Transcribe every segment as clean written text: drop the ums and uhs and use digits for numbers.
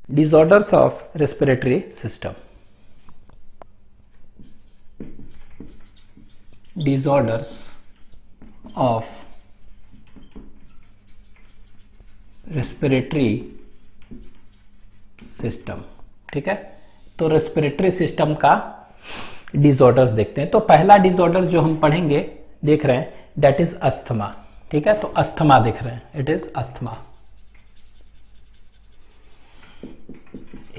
Disorders of respiratory system. Disorders of respiratory system. ठीक है, तो रेस्पिरेटरी सिस्टम का डिसऑर्डर्स देखते हैं। तो पहला डिसऑर्डर जो हम पढ़ेंगे देख रहे हैं दैट इज अस्थमा। ठीक है, तो अस्थमा देख रहे हैं, it is asthma,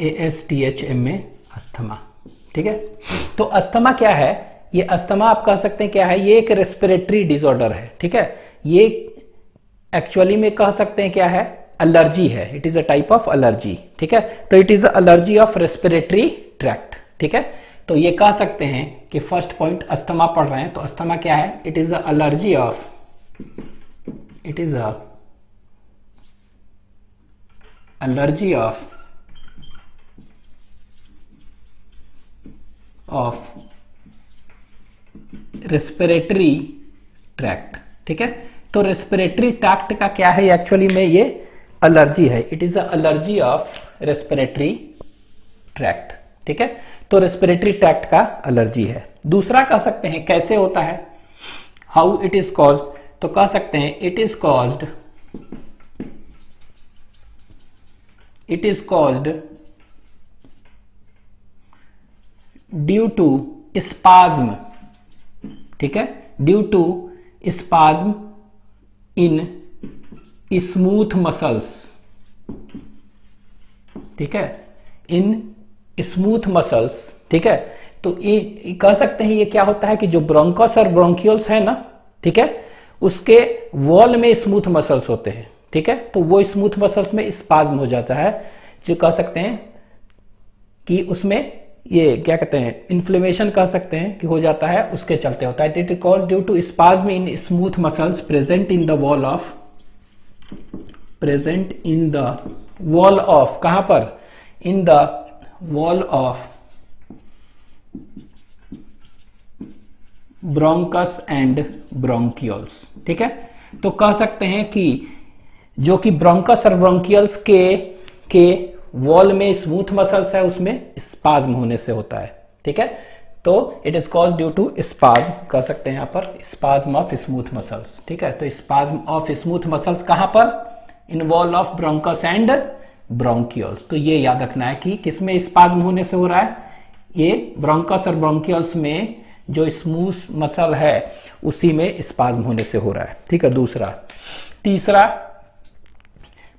ASTHMA asthma. ठीक है, तो अस्थमा क्या है? ये अस्थमा आप कह सकते हैं क्या है? ये एक रेस्पिरेटरी डिसऑर्डर है। ठीक है, ये एक्चुअली में कह सकते हैं क्या है? एलर्जी है। It is a type of allergy. ठीक है, तो it is allergy of respiratory tract. ठीक है, तो ये कह सकते हैं कि फर्स्ट पॉइंट अस्थमा पढ़ रहे हैं तो अस्थमा क्या है? It is allergy of, it is allergy of respiratory tract. ठीक है, तो रेस्पिरेटरी ट्रैक्ट का क्या है? एक्चुअली में ये एलर्जी है। It is allergy of respiratory tract. ठीक है, तो रेस्पिरेटरी ट्रैक्ट का एलर्जी है। दूसरा कह सकते हैं कैसे होता है, हाउ इट इज कॉज्ड, तो कह सकते हैं it is caused due to spasm. ठीक है, due to spasm in smooth muscles. ठीक है, इन स्मूथ मसल्स। ठीक है, तो ये कह सकते हैं ये क्या होता है कि जो ब्रोंकस और ब्रोंकियल्स है ना, ठीक है, उसके वॉल में स्मूथ मसल्स होते हैं। ठीक है, तो वो स्मूथ मसल्स में स्पाज्म हो जाता है, जो कह सकते हैं कि उसमें ये क्या कहते हैं, इन्फ्लेमेशन कह सकते हैं कि हो जाता है, उसके चलते होता है। It is cause due to spasm in smooth muscles present in the wall of, कहां पर? In the wall of bronchus and bronchioles. ठीक है, तो कह सकते हैं कि जो कि ब्रोंकस और ब्रोंकियल्स के वॉल में स्मूथ मसल्स है, उसमें स्पाज्म होने से होता है। ठीक है, तो it is cause due to spasm, कह सकते हैं यहां पर स्पाज्म ऑफ स्मूथ मसल्स। ठीक है, तो स्पाज्म ऑफ स्मूथ मसल्स कहां पर? In wall of bronchus and bronchioles. तो ये याद रखना है कि किसमें स्पाज्म होने से हो रहा है? ये ब्रोंकस और ब्रोंकियल्स में जो स्मूथ मसल है उसी में स्पाज्म होने से हो रहा है। ठीक है, दूसरा। तीसरा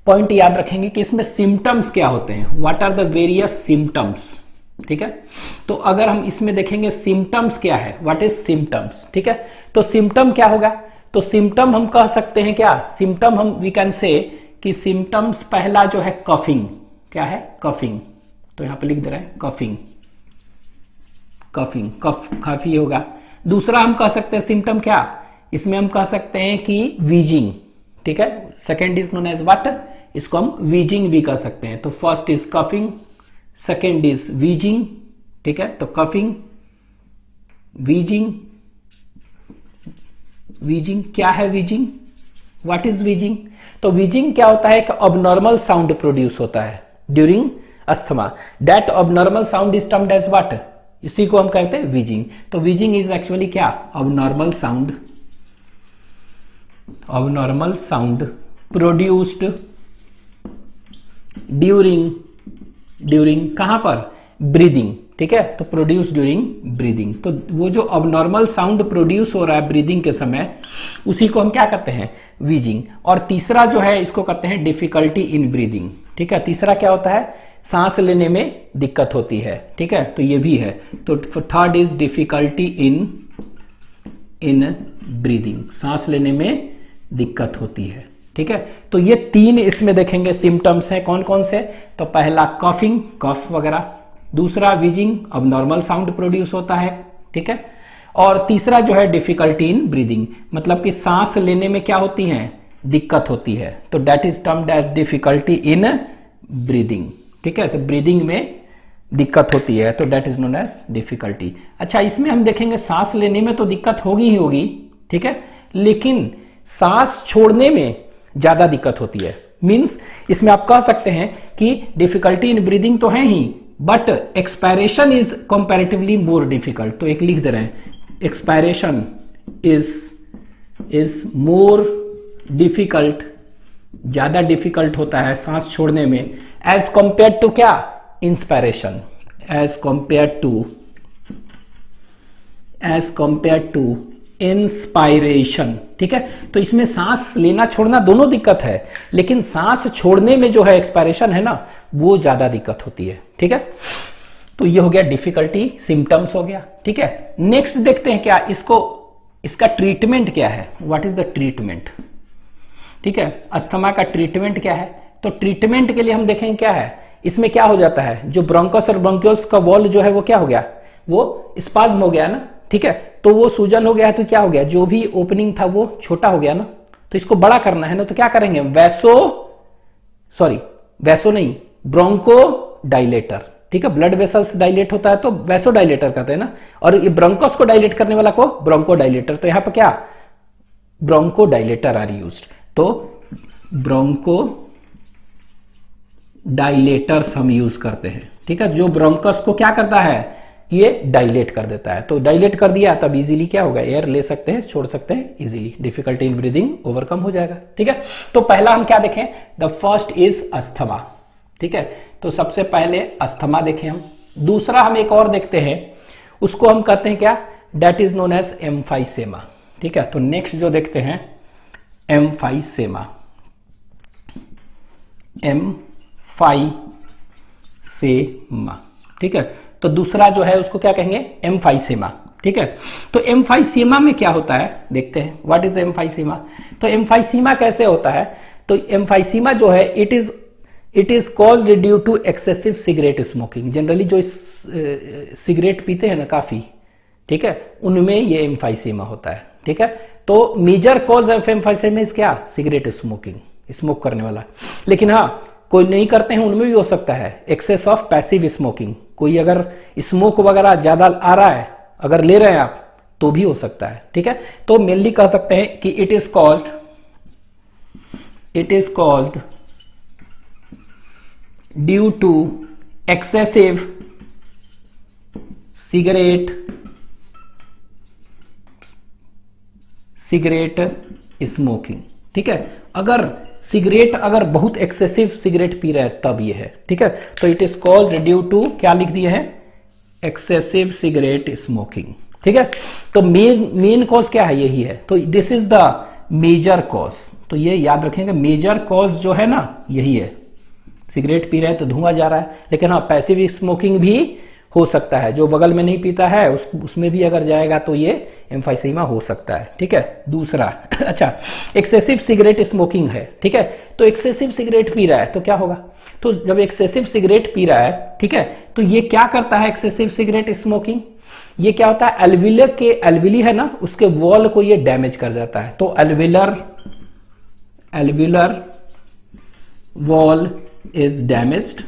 पॉइंट याद रखेंगे कि इसमें सिम्टम्स क्या होते हैं, what are the various symptoms. ठीक है, तो अगर हम इसमें देखेंगे सिम्टम्स क्या है, व्हाट इज सिम्टम्स। ठीक है, तो सिम्टम क्या होगा? तो सिम्टम हम कह सकते हैं क्या? सिम्टम हम वी कैन से कि सिम्टम्स पहला जो है कफिंग, क्या है? कफिंग। तो यहां पे लिख दे रहे हैं कफिंग, कफिंग, कफ काफी होगा। दूसरा हम कह सकते हैं सिम्टम क्या, इसमें हम कह सकते हैं कि वीजिंग। ठीक है, second is known as what, इसको हम वीजिंग भी कह सकते हैं। तो first is coughing, second is wheezing. ठीक है, तो कफिंग, वीजिंग। वीजिंग क्या है? Wheezing, what is wheezing? तो वीजिंग क्या होता है? एक अबनॉर्मल साउंड प्रोड्यूस होता है during asthma. That abnormal sound is termed as what, इसी को हम कहते हैं वीजिंग। तो वीजिंग इज एक्चुअली क्या? Abnormal sound, abnormal sound produced during कहां पर? ब्रीदिंग। ठीक है, तो प्रोड्यूस ड्यूरिंग ब्रीदिंग। तो वो जो अबनॉर्मल साउंड प्रोड्यूस हो रहा है ब्रीदिंग के समय, उसी को हम क्या कहते हैं? वीजिंग। और तीसरा जो है इसको कहते हैं डिफिकल्टी इन ब्रीदिंग। ठीक है, तीसरा क्या होता है? सांस लेने में दिक्कत होती है। ठीक है, तो ये भी है। तो third is difficulty in breathing, सांस लेने में दिक्कत होती है। ठीक है, तो ये तीन इसमें देखेंगे सिम्टम्स हैं। कौन कौन से? तो पहला कफिंग, कफ वगैरह। दूसरा वीजिंग, अब नॉर्मल साउंड प्रोड्यूस होता है। ठीक है, और तीसरा जो है डिफिकल्टी इन ब्रीदिंग, मतलब कि सांस लेने में क्या होती है? दिक्कत होती है। तो that is termed as difficulty in breathing. ठीक है, तो ब्रीदिंग में दिक्कत होती है, तो that is known as difficulty. अच्छा, इसमें हम देखेंगे सांस लेने में तो दिक्कत होगी ही होगी। ठीक है, लेकिन सांस छोड़ने में ज्यादा दिक्कत होती है। मीन्स इसमें आप कह सकते हैं कि डिफिकल्टी इन ब्रीदिंग तो है ही, but expiration is comparatively more difficult. तो एक लिख दे रहे हैं, एक्सपायरेशन इज मोर डिफिकल्ट, ज्यादा डिफिकल्ट होता है सांस छोड़ने में, एज कंपेयर टू क्या, inspiration, as compare to inspiration. ठीक है, तो इसमें सांस लेना छोड़ना दोनों दिक्कत है, लेकिन सांस छोड़ने में जो है एक्सपायरेशन है ना, वो ज्यादा दिक्कत होती है। ठीक है, तो ये हो गया डिफिकल्टी सिम्टम्स हो गया। ठीक है, नेक्स्ट देखते हैं क्या इसका ट्रीटमेंट क्या है, व्हाट इज द ट्रीटमेंट। ठीक है, अस्थमा का ट्रीटमेंट क्या है, तो ट्रीटमेंट के लिए हम देखेंगे क्या है, इसमें क्या हो जाता है, जो ब्रोंकस और ब्रोंकियोल्स का वॉल जो है वो क्या हो गया, वो स्पाज्म हो गया ना। ठीक है, तो वो सूजन हो गया है, तो क्या हो गया, जो भी ओपनिंग था वो छोटा हो गया ना, तो इसको बड़ा करना है ना, तो क्या करेंगे, वैसो नहीं, ब्रोंको डायलेटर। ठीक है, ब्लड वेसल्स डायलेट होता है तो वैसो डायलेटर कहते हैं ना, और ये ब्रोंकस को डायलेट करने वाला को ब्रोंको डायलेटर। तो यहां पर क्या, ब्रोंको डायलेटर आर यूज्ड, तो ब्रोंको डायलेटर्स हम यूज करते हैं। ठीक है, जो ब्रोंकस को क्या करता है, ये डायलेट कर देता है, तो डायलेट कर दिया तब इजीली क्या होगा, एयर ले सकते हैं, छोड़ सकते हैं easily, difficulty in breathing overcome हो जाएगा। ठीक है, तो पहला हम क्या देखें, द फर्स्ट इज अस्थमा। ठीक है, तो सबसे पहले अस्थमा देखें हम। दूसरा हम एक और देखते हैं, उसको हम कहते हैं क्या, that is known as emphysema. ठीक है, तो नेक्स्ट जो देखते हैं एम्फाइसेमा, एम्फाइसेमा। ठीक है, तो दूसरा जो है उसको क्या कहेंगे, एम्फाइसेमा। ठीक है, तो एम्फाइसेमा में क्या होता है देखते हैं, व्हाट इज एम्फाइसेमा। तो एम्फाइसेमा कैसे होता है, तो एम्फाइसेमा जो है it is caused due to excessive cigarette smoking. Generally जो सिगरेट पीते हैं ना काफी, ठीक है, उनमें ये एम्फाइसेमा होता है। ठीक है, तो major cause of emphysema is क्या, सिगरेट स्मोकिंग, स्मोक करने वाला। लेकिन हाँ, कोई नहीं करते हैं उनमें भी हो सकता है एक्सेस ऑफ पैसिव स्मोकिंग, कोई अगर स्मोक वगैरह ज्यादा आ रहा है, अगर ले रहे हैं आप, तो भी हो सकता है। ठीक है, तो मेनली कह सकते हैं कि it is caused due to excessive cigarette smoking. ठीक है, अगर बहुत एक्सेसिव सिगरेट पी रहे हैं तब ये है। ठीक है, तो it is caused due to, क्या लिख दिए हैं, एक्सेसिव सिगरेट स्मोकिंग। ठीक है, तो मेन कॉज क्या है, यही है। तो this is the major cause, तो ये याद रखेंगे, मेजर कॉज जो है ना यही है। सिगरेट पी रहे हैं तो धुआं जा रहा है, लेकिन हाँ पैसिव स्मोकिंग भी हो सकता है, जो बगल में नहीं पीता है उसमें भी अगर जाएगा तो ये एम्फाइसेमा हो सकता है। ठीक है, दूसरा अच्छा, एक्सेसिव सिगरेट स्मोकिंग है। ठीक है, तो एक्सेसिव सिगरेट पी रहा है तो क्या होगा, तो जब एक्सेसिव सिगरेट पी रहा है, ठीक है, तो ये क्या करता है, एक्सेसिव सिगरेट स्मोकिंग, ये क्या होता है, एल्विली है ना, उसके वॉल को ये डैमेज कर देता है। तो एल्विलर वॉल इज डैमेज्ड।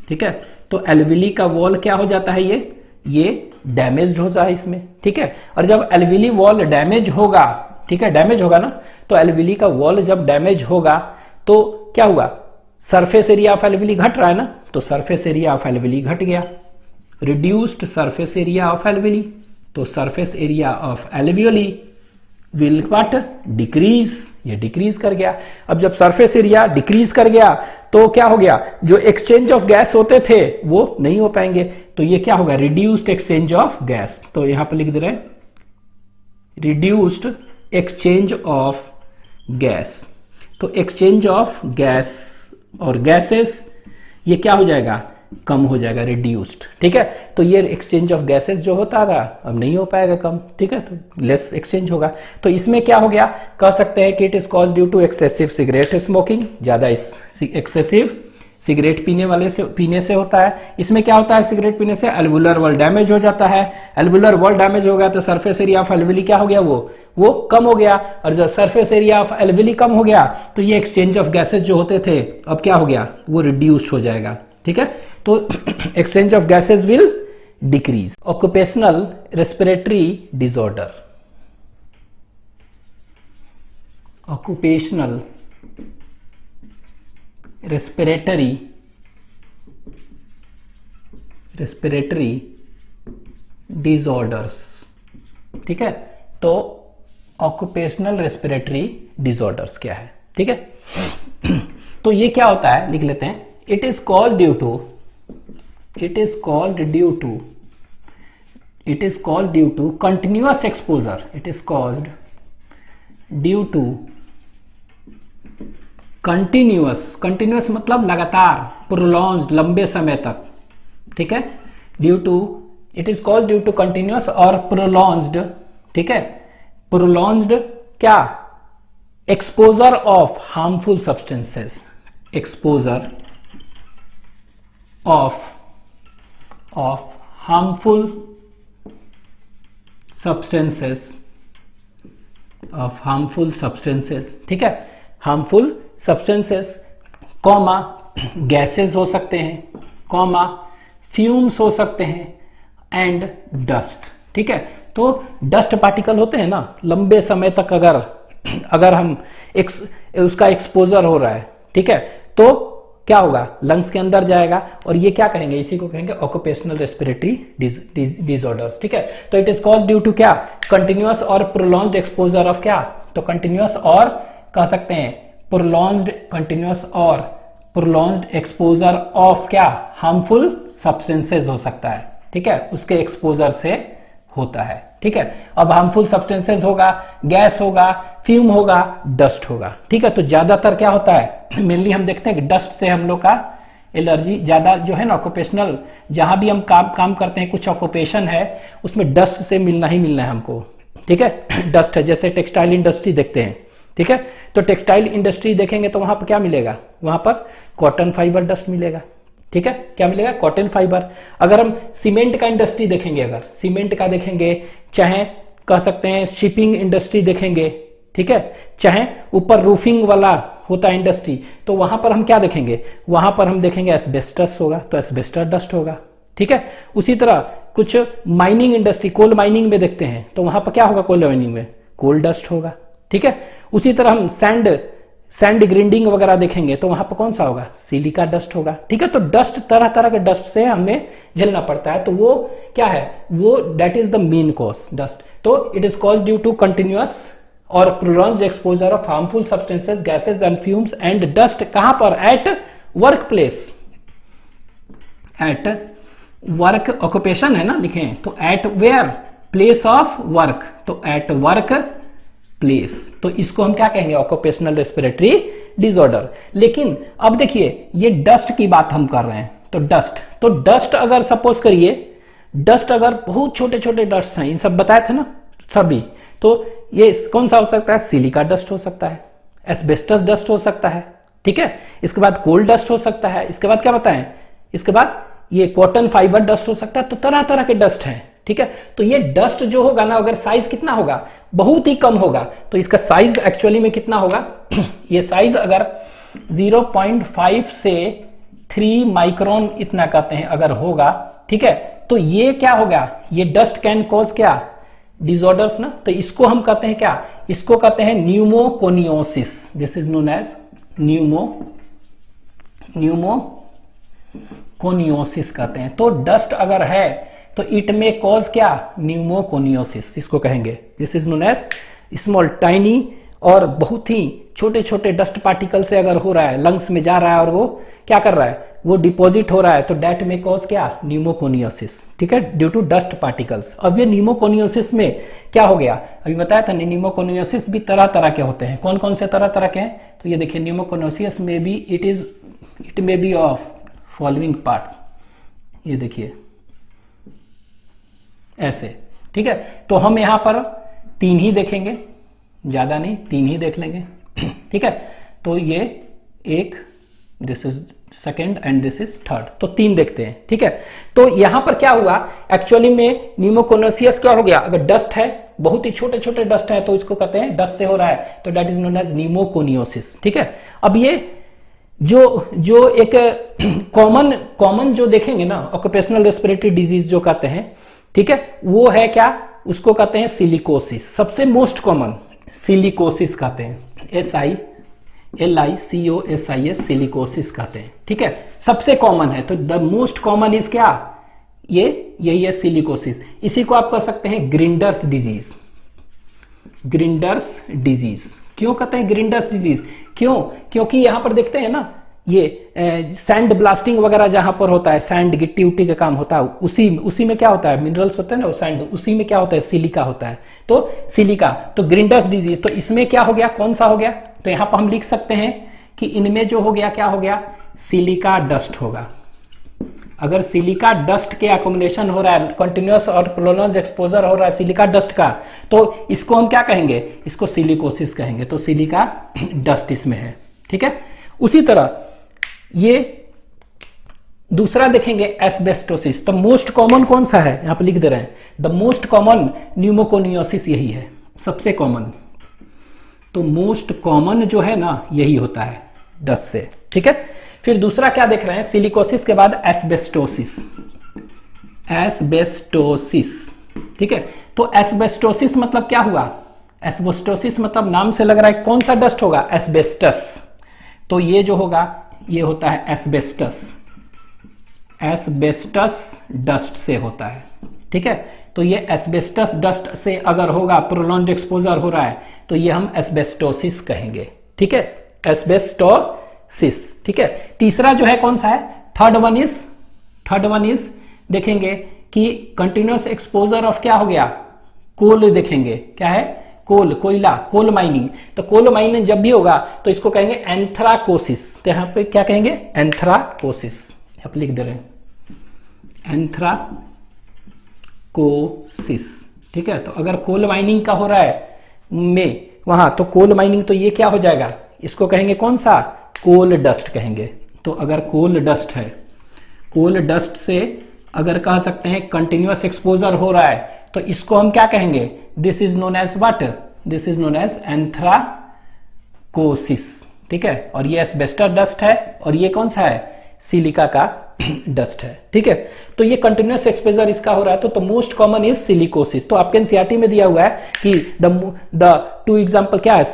ठीक है, तो एल्विली का वॉल क्या हो जाता है, ये डैमेज हो जाए इसमें। ठीक है, और जब एल्विली वॉल डैमेज होगा, ठीक है, डैमेज होगा ना, तो एल्विली का वॉल जब डैमेज होगा तो क्या हुआ, सरफेस एरिया ऑफ एल्विली घट रहा है ना, तो सरफेस एरिया ऑफ एल्विली घट गया, रिड्यूस्ड सरफेस एरिया ऑफ एल्विली, तो surface area of alveoli will what, decrease, ये डिक्रीज कर गया। अब जब सरफेस एरिया डिक्रीज कर गया तो क्या हो गया, जो एक्सचेंज ऑफ गैस होते थे वो नहीं हो पाएंगे, तो ये क्या होगा, रिड्यूस्ड एक्सचेंज ऑफ गैस। तो यहां पर लिख दे रहे हैं रिड्यूस्ड एक्सचेंज ऑफ गैस। तो एक्सचेंज ऑफ गैस और गैसेस ये क्या हो जाएगा, कम हो जाएगा, रिड्यूस्ड। ठीक है, तो ये एक्सचेंज ऑफ गैसेस जो होता था अब नहीं हो पाएगा कम। ठीक है, तो लेस एक्सचेंज होगा। तो इसमें क्या हो गया, कह सकते हैं कि it is cause due to excessive cigarette smoking, ज्यादा एक्सेसिव सिगरेट पीने से होता है। इसमें क्या होता है, सिगरेट पीने से एल्वुलर वॉल डैमेज हो जाता है, एल्वुलर वॉल डैमेज हो गया तो सरफेस एरिया ऑफ एल्विली क्या हो गया, वो कम हो गया, और जब सरफेस एरिया ऑफ एल्विली कम हो गया तो ये एक्सचेंज ऑफ गैसेस जो होते थे अब क्या हो गया, वो रिड्यूस्ड हो जाएगा। ठीक है, तो exchange of gases will decrease. Occupational respiratory disorder, occupational respiratory disorders, ठीक है। तो ऑक्यूपेशनल रेस्पिरेटरी डिसऑर्डर्स क्या है, ठीक है। तो ये क्या होता है, लिख लेते हैं। It is caused due to continuous exposure, it is caused due to continuous मतलब लगातार, प्रोलॉन्ग्ड लंबे समय तक, ठीक है। It is caused due to continuous और प्रोलॉन्ग्ड, ठीक है, प्रोलॉन्ग्ड क्या, exposure of harmful substances, exposure of harmful substances, ठीक है, हार्मफुल सब्सटेंसेस, कॉमा गैसेस हो सकते हैं, कॉमा फ्यूम्स हो सकते हैं, एंड डस्ट, ठीक है। तो डस्ट पार्टिकल होते हैं ना, लंबे समय तक अगर हम उसका एक्सपोजर हो रहा है, ठीक है, तो क्या होगा, लंग्स के अंदर जाएगा, और ये क्या कहेंगे, इसी को कहेंगे ऑक्यूपेशनल रेस्पिरेटरी डिसऑर्डर्स, ठीक है। तो it is caused due to क्या, कंटिन्यूअस और प्रोलॉन्ग्ड एक्सपोजर ऑफ क्या, तो कंटिन्यूअस और कह सकते हैं कंटिन्यूअस और प्रोलॉन्ग्ड एक्सपोजर ऑफ क्या, हार्मफुल सब्सटेंसेस हो सकता है, ठीक है, उसके एक्सपोजर से होता है, ठीक है। अब हार्मफुल सब्सटेंसेस होगा, गैस होगा, फ्यूम होगा, डस्ट होगा, ठीक है। तो ज्यादातर क्या होता है, मेनली हम देखते हैं कि डस्ट से हम लोग का एलर्जी ज्यादा जो है ना, ऑक्यूपेशनल जहां भी हम काम करते हैं, कुछ ऑक्यूपेशन है उसमें डस्ट से मिलना ही मिलना है हमको, ठीक है। डस्ट है, जैसे टेक्सटाइल इंडस्ट्री देखते हैं, ठीक है। तो टेक्सटाइल इंडस्ट्री देखेंगे तो वहां पर क्या मिलेगा, वहां पर कॉटन फाइबर डस्ट मिलेगा, ठीक है, क्या मिलेगा, कॉटन फाइबर। अगर हम सीमेंट का इंडस्ट्री देखेंगे, अगर सीमेंट का देखेंगे, चाहे कह सकते हैं शिपिंग इंडस्ट्री देखेंगे, ठीक है, चाहे ऊपर रूफिंग वाला होता है इंडस्ट्री, तो वहां पर हम क्या देखेंगे, वहां पर हम देखेंगे एस्बेस्टस होगा, तो एस्बेस्टस डस्ट होगा, ठीक है। उसी तरह कुछ माइनिंग इंडस्ट्री, कोल माइनिंग में देखते हैं, तो वहां पर क्या होगा, कोल माइनिंग में कोल डस्ट होगा, ठीक है। उसी तरह हम सैंड ग्राइंडिंग वगैरह देखेंगे, तो वहां पर कौन सा होगा, सिलिका डस्ट होगा, ठीक है। तो डस्ट, तरह तरह के डस्ट से हमें झेलना पड़ता है, तो वो क्या है, वो that is the main cause, dust. तो it is cause due to continuous और prolonged exposure of harmful substances, gases and fumes and dust, कहां पर, at work place, at work, occupation है ना, लिखे, तो at where, place of work, तो at work place, तो इसको हम क्या कहेंगे, ऑक्यूपेशनल रेस्पिरेटरी डिसऑर्डर। लेकिन अब देखिए, ये डस्ट की बात हम कर रहे हैं, तो डस्ट अगर सपोज करिए, डस्ट अगर बहुत छोटे छोटे डस्ट हैं, इन सब बताए थे ना सभी, तो ये कौन सा हो सकता है, सिलिका डस्ट हो सकता है, एस्बेस्टस डस्ट हो सकता है, ठीक है। इसके बाद कोल डस्ट हो सकता है, इसके बाद क्या बताएं, इसके बाद ये कॉटन फाइबर डस्ट हो सकता है, तो तरह तरह के डस्ट हैं, ठीक है। तो ये डस्ट जो होगा ना, अगर साइज कितना होगा, बहुत ही कम होगा, तो इसका साइज एक्चुअली में कितना होगा ये साइज अगर 0.5 से 3 माइक्रोन इतना कहते हैं अगर होगा, ठीक है, तो ये क्या होगा, ये डस्ट कैन कॉज क्या, डिसऑर्डर्स ना। तो इसको हम कहते हैं क्या, इसको कहते हैं pneumoconiosis, this is known as pneumoconiosis कहते हैं। तो डस्ट अगर है तो इट में कॉज क्या, न्यूमोकोनियोसिस, इसको कहेंगे, this is known as small tiny, और बहुत ही छोटे छोटे डस्ट पार्टिकल से अगर हो रहा है, लंग्स में जा रहा है और वो क्या कर रहा है, वो डिपॉजिट हो रहा है, तो डेट में कॉज क्या, न्यूमोकोनियोसिस, ठीक है, ड्यू टू डस्ट पार्टिकल्स। अब ये न्यूमोकोनियोसिस में क्या हो गया, अभी बताया था, न्यूमोकोनियोसिस भी तरह तरह के होते हैं, कौन कौन से तरह तरह के हैं, तो ये देखिए, न्यूमोकोनियोसिस में भी it may be of following parts, ये देखिए ऐसे, ठीक है। तो हम यहां पर 3 ही देखेंगे, ज्यादा नहीं, 3 ही देख लेंगे, ठीक है। तो ये एक, this is second and this is third, तो 3 देखते हैं, ठीक है। तो यहां पर क्या हुआ, एक्चुअली में न्यूमोकोनियोसिस क्या हो गया, अगर डस्ट है, बहुत ही छोटे छोटे डस्ट है, तो इसको कहते हैं डस्ट से हो रहा है, तो that is known as pneumoconiosis, ठीक है। अब ये जो एक कॉमन जो देखेंगे ना, ऑक्यूपेशनल रेस्पिरेटरी डिजीज जो कहते हैं, ठीक है, वो है क्या, उसको कहते हैं सिलिकोसिस, सबसे मोस्ट कॉमन सिलिकोसिस कहते हैं, LICOSIS सिलिकोसिस कहते हैं। ठीक है, सबसे कॉमन है। तो द मोस्ट कॉमन इज क्या, यही है सिलिकोसिस। इसी को आप कह सकते हैं ग्रिंडर्स डिजीज। ग्रिंडर्स डिजीज क्यों कहते हैं ग्रिंडर्स डिजीज? क्यों? क्योंकि यहां पर देखते हैं ना, ये सैंड ब्लास्टिंग वगैरह जहां पर होता है, सैंड गिट्टी उट्टी का काम होता है, उसी में क्या होता है, मिनरल्स होते हैं ना, सैंड, उसी में क्या होता है, सिलिका होता है। तो सिलिका, तो ग्रिंडर्स डिजीज, तो इसमें क्या हो गया, कौन सा हो गया? तो यहां पर हम लिख सकते हैं कि इनमें जो हो गया, क्या हो गया, सिलिका डस्ट होगा। अगर सिलिका डस्ट के अकोमोडेशन हो रहा है, कंटिन्यूअस और प्रोलॉन्ग्ड एक्सपोजर हो रहा है सिलिका डस्ट का, तो इसको हम क्या कहेंगे, इसको सिलिकोसिस कहेंगे। तो सिलिका डस्ट इसमें है। ठीक है, उसी तरह ये दूसरा देखेंगे एस्बेस्टोसिस। तो मोस्ट कॉमन कौन सा है, यहां पर लिख दे रहे हैं, द मोस्ट कॉमन न्यूमोकोनियोसिस, यही है सबसे कॉमन। तो मोस्ट कॉमन जो है ना, यही होता है डस्ट से। ठीक है, फिर दूसरा क्या देख रहे हैं, सिलिकोसिस के बाद एस्बेस्टोसिस। एस्बेस्टोसिस, ठीक है, तो एस्बेस्टोसिस मतलब क्या हुआ, एस्बेस्टोसिस मतलब नाम से लग रहा है कौन सा डस्ट होगा, एस्बेस्टस। तो ये जो होगा, ये होता है एस्बेस्टस। एस्बेस्टस डस्ट से होता है। ठीक है, तो ये एस्बेस्टस डस्ट से अगर होगा, प्रोलॉन्ग्ड एक्सपोजर हो रहा है, तो ये हम एस्बेस्टोसिस कहेंगे। ठीक है, एस्बेस्टोसिस। ठीक है, तीसरा जो है कौन सा है, थर्ड वन इज देखेंगे कि कंटिन्यूअस एक्सपोजर ऑफ क्या हो गया, कोल देखेंगे, क्या है, कोल, कोयला, कोल माइनिंग। तो कोल माइनिंग जब भी होगा तो इसको कहेंगे एंथ्राकोसिस। तो यहां पे क्या कहेंगे, एंथ्राकोसिस, आप लिख दे रहे हैं एंथ्राकोसिस। ठीक है, तो अगर कोल माइनिंग का हो रहा है में वहां, तो कोल माइनिंग, तो ये क्या हो जाएगा, इसको कहेंगे कौन सा, कोल डस्ट कहेंगे। तो अगर कोल डस्ट है, कोल डस्ट से अगर कह सकते हैं कंटिन्यूअस एक्सपोजर हो रहा है, तो इसको हम क्या कहेंगे, this is known as what, this is known as anthracosis. ठीक है, और ये एस्बेस्टस डस्ट है, और ये कौन सा है, सिलिका का डस्ट है। ठीक है, तो ये कंटिन्यूअस एक्सपोजर इसका हो रहा है। तो मोस्ट कॉमन इज सिलिकोसिस। तो आपके एनसीईआरटी में दिया हुआ है कि द टू एग्जांपल क्या है,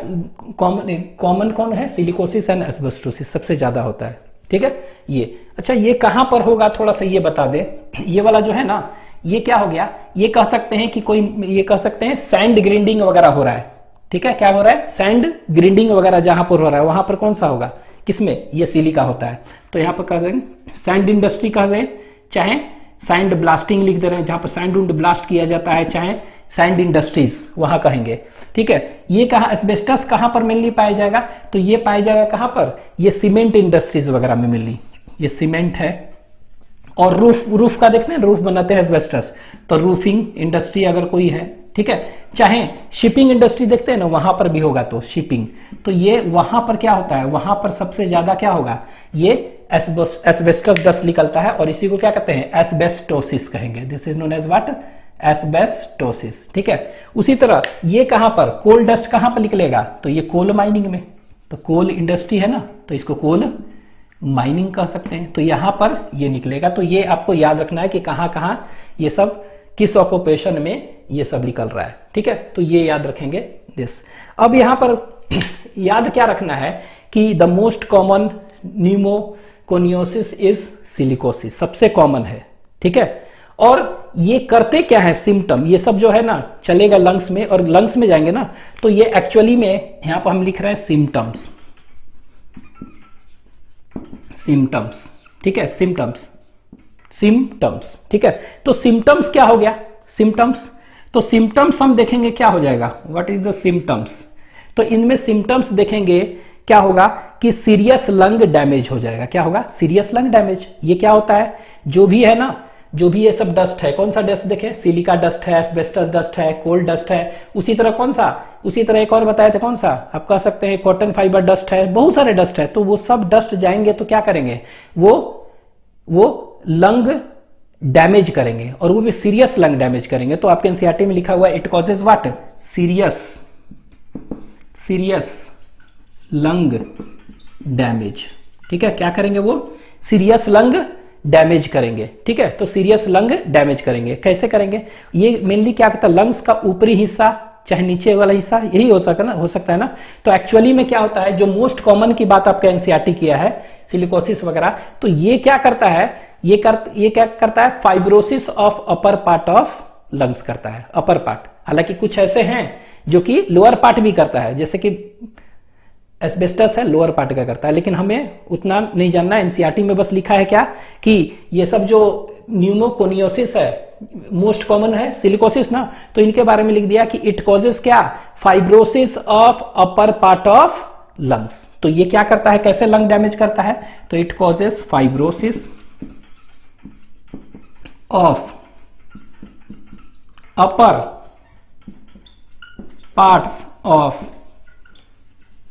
कॉमन कौन है, सिलिकोसिस एंड एस्बेस्टोसिस, सबसे ज्यादा होता है। ठीक है, ये अच्छा, ये कहां पर होगा, थोड़ा सा ये बता दे। ये वाला जो है ना, ये क्या हो गया, ये कह सकते हैं कि कोई, ये कह सकते हैं सैंड ग्राइंडिंग वगैरह हो रहा है। ठीक है, क्या हो रहा है, सैंड ग्राइंडिंग वगैरह जहां पर हो रहा है, वहां पर कौन सा होगा, किसमें, ये सिलिका होता है। तो यहां पर कह देंगे सैंड इंडस्ट्री कह दें, चाहे सैंड ब्लास्टिंग लिख दे रहे हैं, जहां पर सैंड ब्लास्ट किया जाता है, चाहे सैंड इंडस्ट्रीज, वहां कहेंगे। ठीक है, ये कहा एस्बेस्टस कहां पर मेनली पाया जाएगा, तो ये पाया जाएगा कहां पर, ये सीमेंट इंडस्ट्रीज वगैरह में मेनली, ये सीमेंट है। और रूफ का देखते हैं, रूफ बनाते हैं एस्बेस्टस, तो रूफिंग इंडस्ट्री अगर कोई है। ठीक है, चाहे शिपिंग इंडस्ट्री देखते हैं ना, वहां पर भी होगा, तो शिपिंग, तो ये वहां पर क्या होता है, वहां पर सबसे ज्यादा क्या होगा, ये एस्बेस्टस डस्ट निकलता है, और इसी को क्या कहते हैं, एस्बेस्टोसिस कहेंगे। This is known as what, asbestosis. ठीक है, उसी तरह ये कहां पर, कोल डस्ट कहां पर निकलेगा, तो ये कोल माइनिंग में, तो कोल इंडस्ट्री है ना, तो इसको कोल माइनिंग कह सकते हैं। तो यहां पर ये निकलेगा। तो ये आपको याद रखना है कि कहां कहां ये सब, किस ऑक्यूपेशन में ये सब निकल रहा है। ठीक है, तो ये याद रखेंगे दिस। अब यहां पर याद क्या रखना है कि the most common pneumoconiosis is silicosis, सबसे कॉमन है। ठीक है, और ये करते क्या है, सिम्टम, ये सब जो है ना चलेगा लंग्स में, और लंग्स में जाएंगे ना, तो ये एक्चुअली में यहां पर हम लिख रहे हैं सिम्टम्स, सिम्टम्स। ठीक है, सिम्टम्स, सिम्टम्स। ठीक है, तो सिम्टम्स क्या हो गया, सिम्टम्स, तो सिम्टम्स हम देखेंगे क्या हो जाएगा, व्हाट इज द सिम्टम्स। तो इनमें सिम्टम्स देखेंगे क्या होगा कि सीरियस लंग डैमेज हो जाएगा। क्या होगा, सीरियस लंग डैमेज। ये क्या होता है, जो भी है ना, जो भी ये सब डस्ट है, कौन सा डस्ट देखें, सिलिका डस्ट है, एस्बेस्टस डस्ट है, कोल डस्ट है, उसी तरह कौन सा, उसी तरह एक और बताए थे कौन सा, आप कह सकते हैं कॉटन फाइबर डस्ट है, बहुत सारे डस्ट है। तो वो सब डस्ट जाएंगे तो क्या करेंगे, वो लंग डैमेज करेंगे, और वो भी सीरियस लंग डैमेज करेंगे। तो आपके एनसीईआरटी में लिखा हुआ है, it causes what, serious lung damage. ठीक है, क्या करेंगे, वो सीरियस लंग डैमेज करेंगे। ठीक है, तो सीरियस लंग डैमेज करेंगे, कैसे करेंगे, ये मेनली क्या करता है, लंग्स का ऊपरी हिस्सा चाहे नीचे वाला हिस्सा, यही हो सकता है ना। तो एक्चुअली में क्या होता है, जो मोस्ट कॉमन की बात आपका एनसीईआरटी किया है सिलिकोसिस वगैरह, तो ये क्या करता है, ये क्या करता है, fibrosis of upper part of lungs करता है, अपर पार्ट। हालांकि कुछ ऐसे हैं जो कि लोअर पार्ट भी करता है, जैसे कि एस्बेस्टस है लोअर पार्ट का करता है, लेकिन हमें उतना नहीं जानना। एनसीईआरटी में बस लिखा है क्या कि ये सब जो न्यूमोकोनियोसिस है मोस्ट कॉमन है सिलिकोसिस ना, तो इनके बारे में लिख दिया कि इट कॉजेस क्या, fibrosis of upper part of lungs. तो ये क्या करता है, कैसे लंग डैमेज करता है, तो it causes fibrosis of upper parts of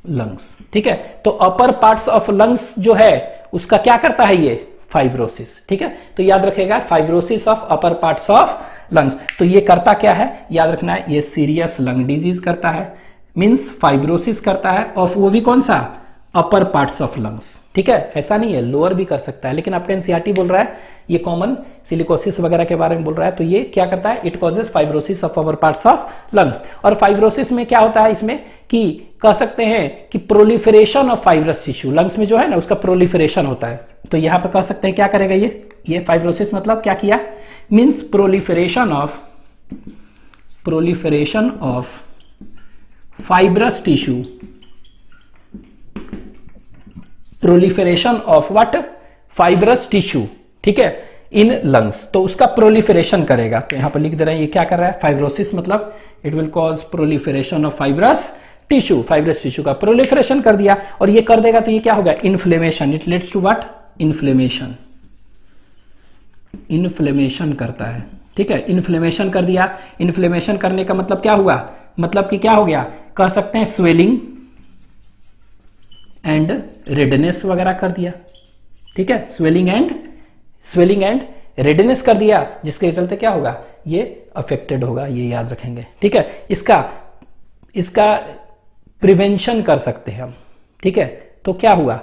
lungs. ठीक है, तो अपर पार्ट्स ऑफ लंग्स जो है उसका क्या करता है, ये फाइब्रोसिस। ठीक है, तो याद रखेगा fibrosis of upper parts of lungs. तो ये करता क्या है, याद रखना है, ये सीरियस लंग डिजीज करता है, मींस फाइब्रोसिस करता है ऑफ, वो भी कौन सा, अपर पार्ट्स ऑफ लंग्स। ठीक है, ऐसा नहीं है लोअर भी कर सकता है, लेकिन आपका एनसीईआरटी बोल रहा है ये कॉमन सिलिकोसिस वगैरह के बारे में बोल रहा है, तो ये क्या करता है, it causes fibrosis of upper parts of lungs. और फाइब्रोसिस में क्या होता है इसमें कि कह सकते हैं कि proliferation of fibrous tissue, lungs में जो है ना उसका प्रोलिफरेशन होता है। तो यहां पर कह सकते हैं क्या करेगा ये फाइब्रोसिस मतलब क्या किया, means proliferation of fibrous tissue, proliferation of what, fibrous tissue. ठीक है, इन लंग्स, तो उसका प्रोलिफरेशन करेगा। तो यहां पर लिख दे रहे हैं ये क्या कर रहा है, फाइब्रोसिस मतलब it will cause proliferation of fibrous tissue, fibrous tissue का प्रोलिफरेशन कर दिया, और ये कर देगा तो ये क्या होगा, inflammation, it leads to what, inflammation, inflammation करता है। ठीक है, इन्फ्लेमेशन कर दिया, इन्फ्लेमेशन करने का मतलब क्या हुआ, मतलब कि क्या हो गया, कह सकते हैं स्वेलिंग एंड रेडनेस वगैरह कर दिया। ठीक है, स्वेलिंग एंड रेडनेस कर दिया, जिसके चलते क्या होगा, ये अफेक्टेड होगा, ये याद रखेंगे। ठीक है, इसका प्रिवेंशन कर सकते हैं हम। ठीक है, तो क्या हुआ,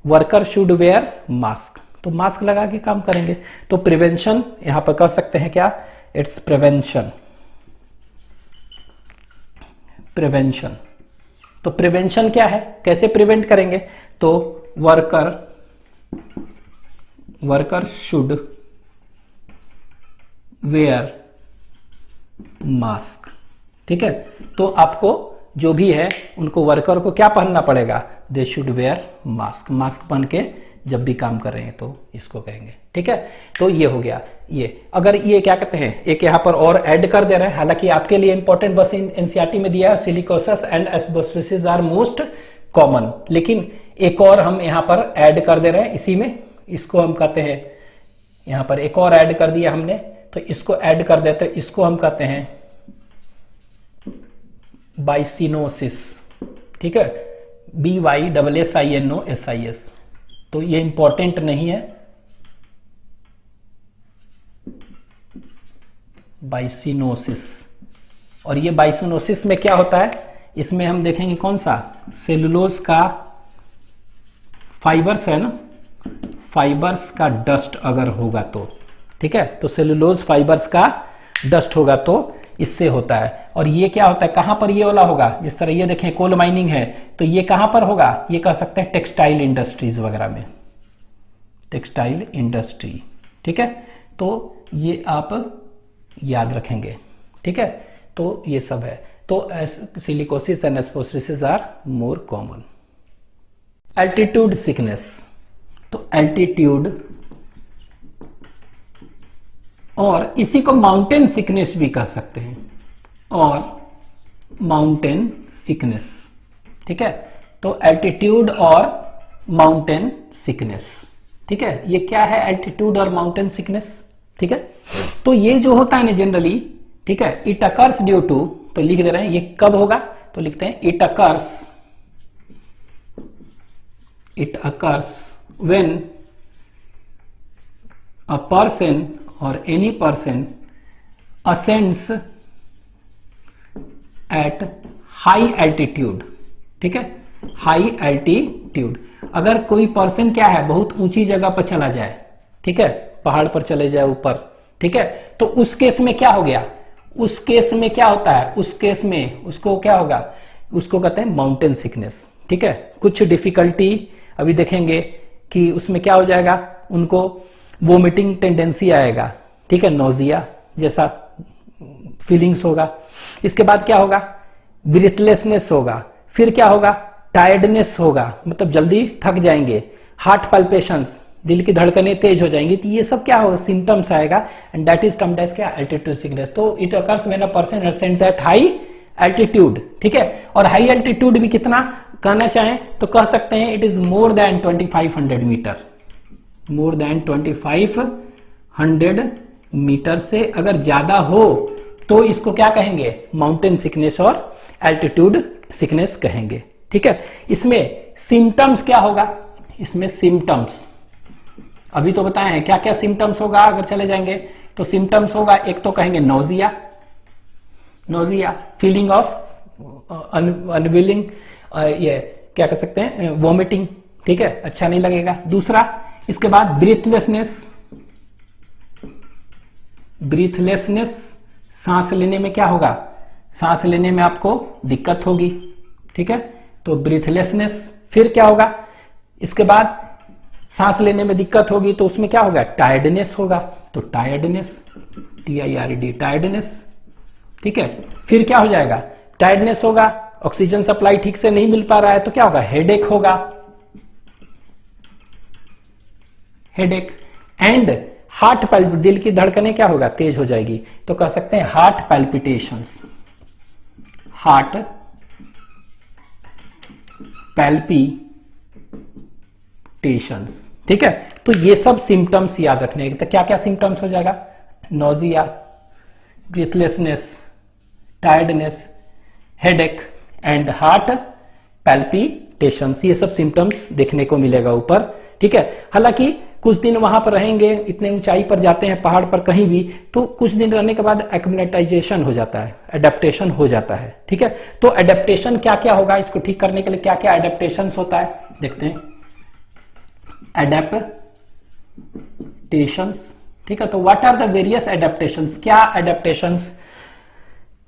वर्कर शुड वेयर मास्क, तो मास्क लगा के काम करेंगे। तो प्रिवेंशन यहां पर कर सकते हैं क्या, इट्स प्रिवेंशन। तो प्रिवेंशन क्या है, कैसे प्रिवेंट करेंगे, तो वर्कर शुड वेयर मास्क। ठीक है, तो आपको जो भी है उनको वर्कर को क्या पहनना पड़ेगा, they should wear mask, mask पहन के जब भी काम कर रहे हैं तो इसको कहेंगे। ठीक है, तो ये हो गया। ये अगर ये क्या कहते हैं, एक यहां पर और ऐड कर दे रहे हैं, हालांकि आपके लिए इंपॉर्टेंट बस एनसीईआरटी में दिया है, silicosis and asbestosis are most common, लेकिन एक और हम यहां पर ऐड कर दे रहे हैं इसी में, इसको हम कहते हैं, यहां पर एक और ऐड कर दिया हमने, तो इसको ऐड कर देते, इसको हम कहते हैं बाइसिनोसिस। ठीक है, BYSSINOSIS, तो ये इंपॉर्टेंट नहीं है, बाइसिनोसिस। और ये बाइसिनोसिस में क्या होता है, इसमें हम देखेंगे कौन सा, सेलुलोज का फाइबर्स है ना, फाइबर्स का डस्ट अगर होगा तो, ठीक है, तो सेलुलोज फाइबर्स का डस्ट होगा तो इससे होता है। और ये क्या होता है, कहां पर ये वाला होगा, जिस तरह ये देखें कोल माइनिंग है, तो ये कहां पर होगा, ये कह सकते हैं टेक्सटाइल इंडस्ट्रीज वगैरह में, टेक्सटाइल इंडस्ट्री। ठीक है, तो ये आप याद रखेंगे। ठीक है, तो ये सब है। तो silicosis and asbestosis are more common. Altitude sickness, तो एल्टीट्यूड और इसी को माउंटेन सिकनेस भी कह सकते हैं, और माउंटेन सिकनेस। ठीक है, तो एल्टीट्यूड और माउंटेन सिकनेस। ठीक है, ये क्या है, एल्टीट्यूड और माउंटेन सिकनेस। ठीक है, तो ये जो होता है ना जनरली, ठीक है, इट अकर्स ड्यू टू, तो लिख दे रहे हैं ये कब होगा, तो लिखते हैं it occurs when a person or any person ascends at high altitude। ठीक है, हाई एल्टीट्यूड, अगर कोई पर्सन क्या है, बहुत ऊंची जगह पर चला जाए, ठीक है, पहाड़ पर चले जाए ऊपर, ठीक है, तो उस केस में क्या हो गया, उस केस में क्या होता है, उस केस में उसको क्या होगा, उसको कहते हैं माउंटेन सिकनेस। ठीक है, कुछ डिफिकल्टी अभी देखेंगे कि उसमें क्या हो जाएगा, उनको वोमिटिंग टेंडेंसी आएगा। ठीक है, नोजिया जैसा फीलिंग्स होगा। इसके बाद क्या होगा, ब्रीथलेसनेस होगा। फिर क्या होगा, टायर्डनेस होगा, मतलब जल्दी थक जाएंगे। हार्ट पल्पेशंस, दिल की धड़कनें तेज हो जाएंगी। तो ये सब क्या होगा, सिम्टम्स आएगा, and that is termed as क्या, एल्टीट्यूड सिकनेस। तो it occurs when a person ascends at high altitude. ठीक है, और हाई एल्टीट्यूड भी कितना कहना चाहें तो कह सकते हैं it is more than 2500 meter. More than 2500 meter से अगर ज्यादा हो तो इसको क्या कहेंगे, माउंटेन सिकनेस और एल्टीट्यूड सिकनेस कहेंगे। ठीक है, इसमें सिम्टम्स क्या होगा, इसमें सिम्टम्स अभी तो बताए हैं क्या क्या सिम्टम्स होगा। अगर चले जाएंगे तो सिम्टम्स होगा, एक तो कहेंगे nausea, nausea, feeling of unwilling, ये क्या कह सकते हैं, वोमिटिंग। ठीक है, अच्छा नहीं लगेगा। दूसरा, इसके बाद ब्रीथलेसनेस, ब्रीथलेसनेस, सांस लेने में क्या होगा, सांस लेने में आपको दिक्कत होगी। ठीक है, तो ब्रीथलेसनेस। फिर क्या होगा, इसके बाद सांस लेने में दिक्कत होगी तो उसमें क्या होगा, टायर्डनेस होगा। तो टायर्डनेस, TIRD, टायर्डनेस। ठीक है, फिर क्या हो जाएगा, टायर्डनेस होगा, ऑक्सीजन सप्लाई ठीक से नहीं मिल पा रहा है तो क्या होगा, हेडेक होगा, हेडेक। एंड हार्ट पल्प, दिल की धड़कनें क्या होगा, तेज हो जाएगी। तो कह सकते हैं हार्ट पैल्पिटेशंस, हार्ट पैल्पिटेशंस। ठीक है, तो ये सब सिम्टम्स याद रखने हैं। तो क्या क्या सिम्टम्स हो जाएगा, nausea, breathlessness, tiredness, headache and heart palpitations. ये सब सिम्टम्स देखने को मिलेगा ऊपर। ठीक है, हालांकि कुछ दिन वहां पर रहेंगे, इतने ऊंचाई पर जाते हैं पहाड़ पर कहीं भी, तो कुछ दिन रहने के बाद एक्लिमेटाइजेशन हो जाता है, एडेप्टेशन हो जाता है। ठीक है, तो एडेप्टेशन क्या क्या होगा, इसको ठीक करने के लिए क्या क्या एडेप्टेशन होता है देखते हैं। एडेप्टेशंस, ठीक है, तो what are the various adaptations, क्या एडेप्टेशंस